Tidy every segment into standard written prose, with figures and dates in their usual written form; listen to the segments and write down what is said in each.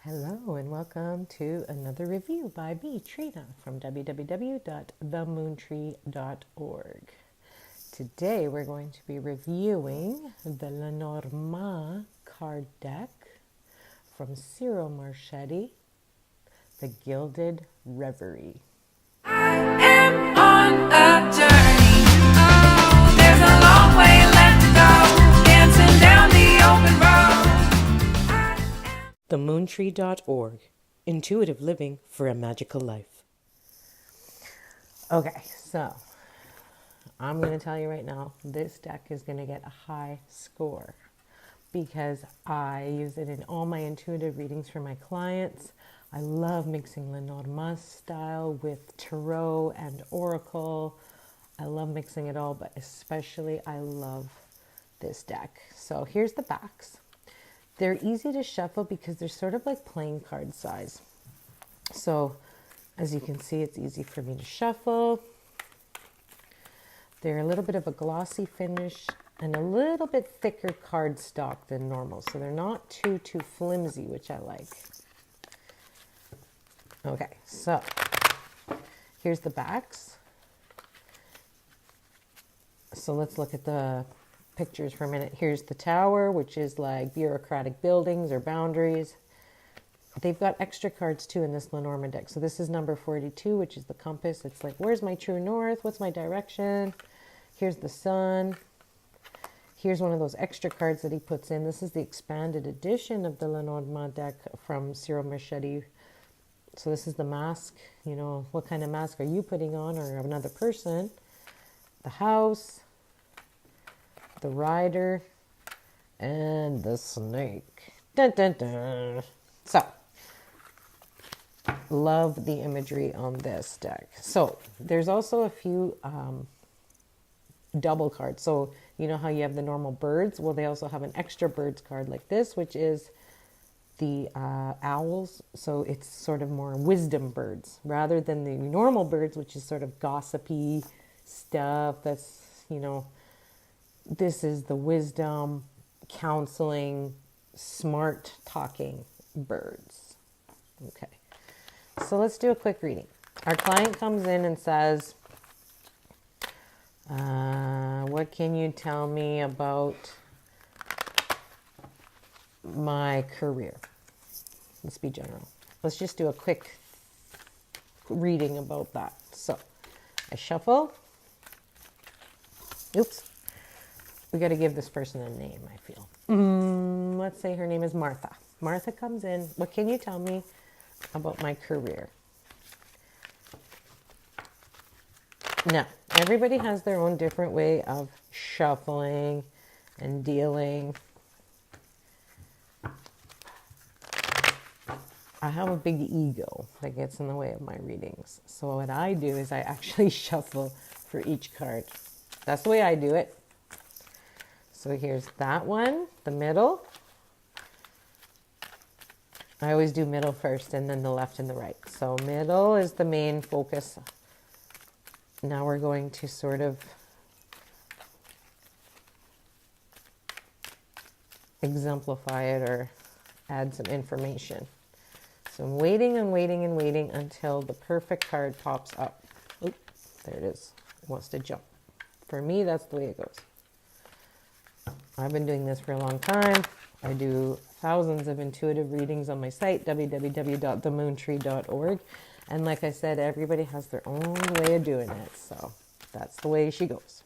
Hello and welcome to another review by me, Trina, from www.themoontree.org. Today we're going to be reviewing the Lenormand card deck from Ciro Marchetti, the Guilded Reverie. I am on a journey. Oh, there's a long way left to go, dancing down the open road. Themoontree.org. Intuitive living for a magical life. Okay, so I'm going to tell you right now, this deck is going to get a high score because I use it in all my intuitive readings for my clients. I love mixing Lenormand style with tarot and oracle. I love mixing it all, but especially I love this deck. So here's the backs. They're easy to shuffle because they're sort of like playing card size. So as you can see, it's easy for me to shuffle. They're a little bit of a glossy finish and a little bit thicker cardstock than normal. So they're not too flimsy, which I like. Okay, so here's the backs. So let's look at the pictures for a minute. Here's the tower, which is like bureaucratic buildings or boundaries. They've got extra cards too in this Lenormand deck. So this is number 42, which is the compass. It's like, where's my true north? What's my direction? Here's the sun. Here's one of those extra cards that he puts in. This is the expanded edition of the Lenormand deck from Ciro Marchetti. So this is the mask. You know, what kind of mask are you putting on, or another person? The house, the rider, and the snake. Dun, dun, dun. So, love the imagery on this deck. So, there's also a few double cards. So, you know how you have the normal birds? Well, they also have an extra birds card like this, which is the owls. So, it's sort of more wisdom birds rather than the normal birds, which is sort of gossipy stuff. That's, you know, this is the wisdom, counseling, smart talking birds. Okay, so let's do a quick reading. Our client comes in and says, what can you tell me about my career? Let's be general. Let's just do a quick reading about that. So I shuffle. Oops. We got to give this person a name, I feel. Let's say her name is Martha. Martha comes in. What can you tell me about my career? Now, everybody has their own different way of shuffling and dealing. I have a big ego that gets in the way of my readings. So what I do is I actually shuffle for each card. That's the way I do it. So here's that one, the middle. I always do middle first and then the left and the right. So middle is the main focus. Now we're going to sort of exemplify it or add some information. So I'm waiting and waiting and waiting until the perfect card pops up. Oop, there it is. It wants to jump. For me, that's the way it goes. I've been doing this for a long time. I do thousands of intuitive readings on my site, www.themoontree.org. And like I said, everybody has their own way of doing it. So that's the way she goes.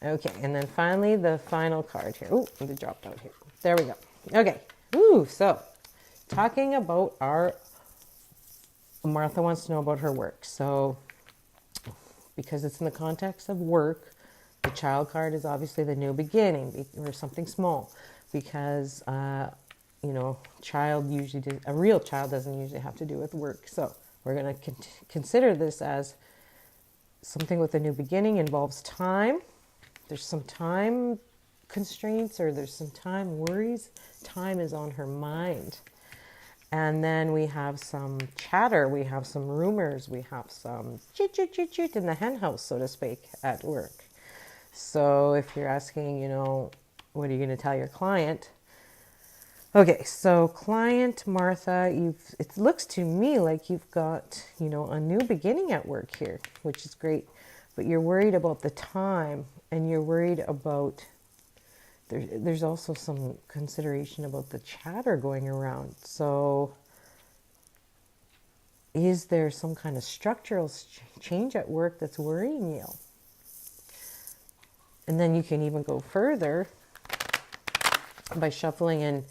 Okay, and then finally, the final card here. Oh, it dropped out here. There we go. Okay. Ooh, so talking about Martha wants to know about her work. So because it's in the context of work, the child card is obviously the new beginning or something small, because you know, a real child doesn't usually have to do with work. So we're going to consider this as something with a new beginning. Involves time. There's some time constraints, or there's some time worries. Time is on her mind. And then we have some chatter, we have some rumors, we have some chit in the hen house, so to speak, at work. So if you're asking, you know, what are you going to tell your client? Okay, so client Martha, it looks to me like you've got, a new beginning at work here, which is great. But you're worried about the time, and you're worried about there's also some consideration about the chatter going around. So is there some kind of structural change at work that's worrying you? And then you can even go further by shuffling and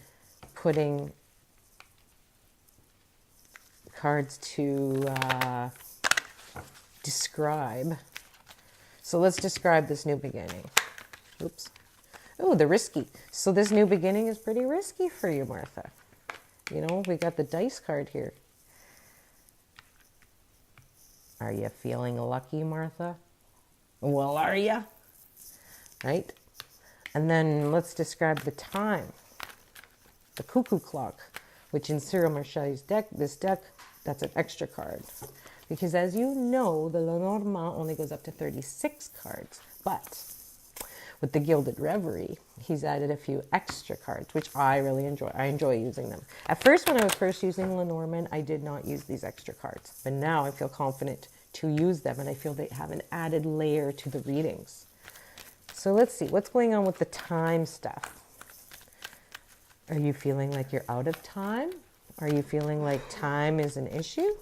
putting cards to describe. So let's describe this new beginning. Oops. Oh, the risky. So this new beginning is pretty risky for you, Martha. We got the dice card here. Are you feeling lucky, Martha? Well, are you? Right? And then let's describe the time. The cuckoo clock, which in Ciro Marchetti's deck, that's an extra card. Because as you know, the Lenormand only goes up to 36 cards. But with the Guilded Reverie, he's added a few extra cards, which I really enjoy. I enjoy using them. At first, when I was first using Lenormand, I did not use these extra cards. But now I feel confident to use them, and I feel they have an added layer to the readings. So let's see, what's going on with the time stuff? Are you feeling like you're out of time? Are you feeling like time is an issue?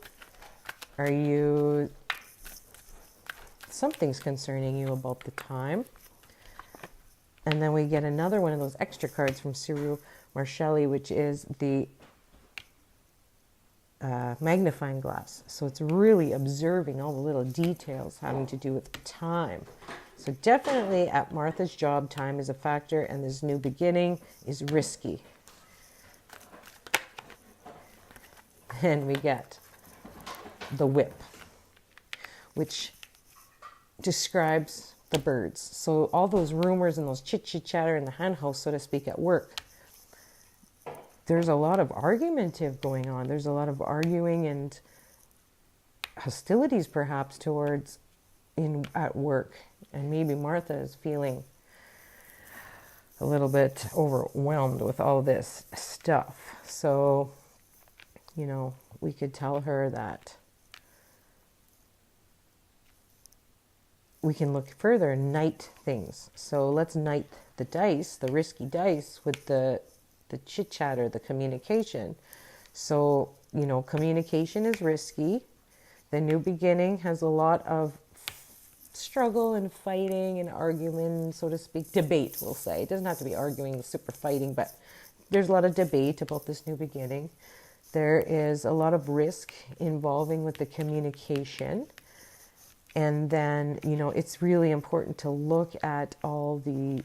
Something's concerning you about the time? And then we get another one of those extra cards from Ciro Marchetti, which is the magnifying glass. So it's really observing all the little details having to do with time. So definitely at Martha's job, time is a factor, and this new beginning is risky. And we get the whip, which describes the birds. So all those rumors and those chit-chatter in the hen house, so to speak, at work, there's a lot of argumentative going on. There's a lot of arguing and hostilities perhaps towards at work. And maybe Martha is feeling a little bit overwhelmed with all this stuff. So, we could tell her that we can look further and knight things. So let's knight the dice, the risky dice, with the chit-chatter, the communication. So, communication is risky. The new beginning has a lot of struggle and fighting and argument, so to speak, debate, we'll say. It doesn't have to be arguing, super fighting, but there's a lot of debate about this new beginning. There is a lot of risk involving with the communication. And then, it's really important to look at all the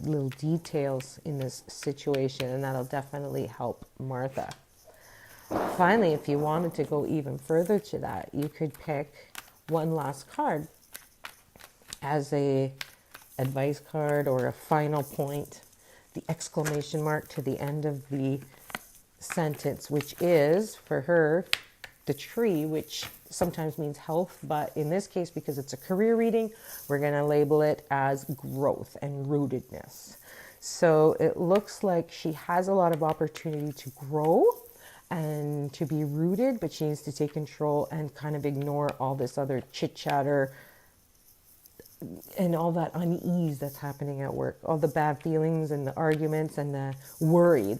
little details in this situation, and that'll definitely help Martha. Finally, if you wanted to go even further to that, you could pick one last card as a advice card or a final point, the exclamation mark to the end of the sentence, which is, for her, the tree, which sometimes means health, but in this case, because it's a career reading, we're going to label it as growth and rootedness. So it looks like she has a lot of opportunity to grow and to be rooted, but she needs to take control and kind of ignore all this other chit-chatter and all that unease that's happening at work, all the bad feelings and the arguments and the worry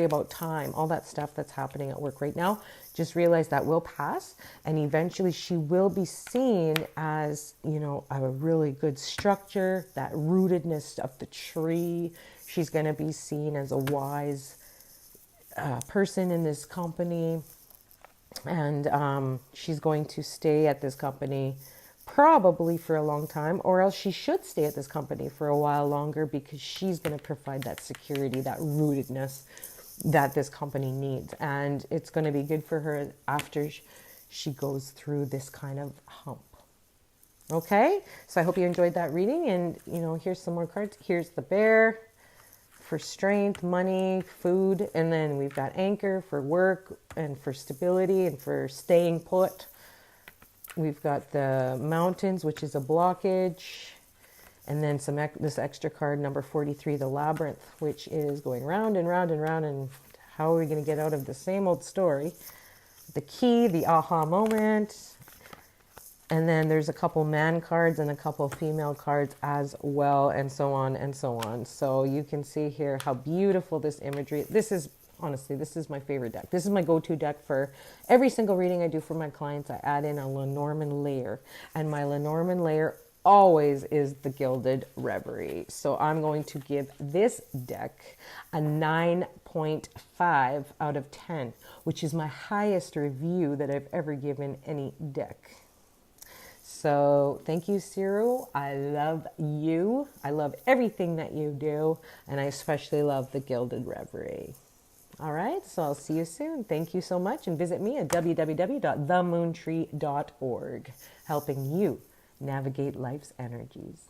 about time, all that stuff that's happening at work right now. Just realize that will pass, and eventually she will be seen as, a really good structure, that rootedness of the tree. She's going to be seen as a wise person in this company, and she's going to stay at this company probably for a long time, or else she should stay at this company for a while longer, because she's going to provide that security, that rootedness that this company needs. And it's going to be good for her after she goes through this kind of hump. Okay, so I hope you enjoyed that reading, and here's some more cards. Here's the bear for strength, money, food, and then we've got anchor for work and for stability and for staying put. We've got the mountains, which is a blockage, And then this extra card, number 43, the Labyrinth, which is going round and round and round. And how are we going to get out of the same old story? The key, the aha moment. And then there's a couple man cards and a couple female cards as well, and so on and so on. So you can see here how beautiful this imagery. This is, honestly, this is my favorite deck. This is my go-to deck for every single reading I do for my clients. I add in a Lenormand layer, and my Lenormand layer always is the Guilded Reverie. So I'm going to give this deck a 9.5 out of 10, which is my highest review that I've ever given any deck. So thank you, Ciro. I love you. I love everything that you do, and I especially love the Guilded Reverie. All right, so I'll see you soon. Thank you so much, and visit me at www.themoontree.org, helping you navigate life's energies.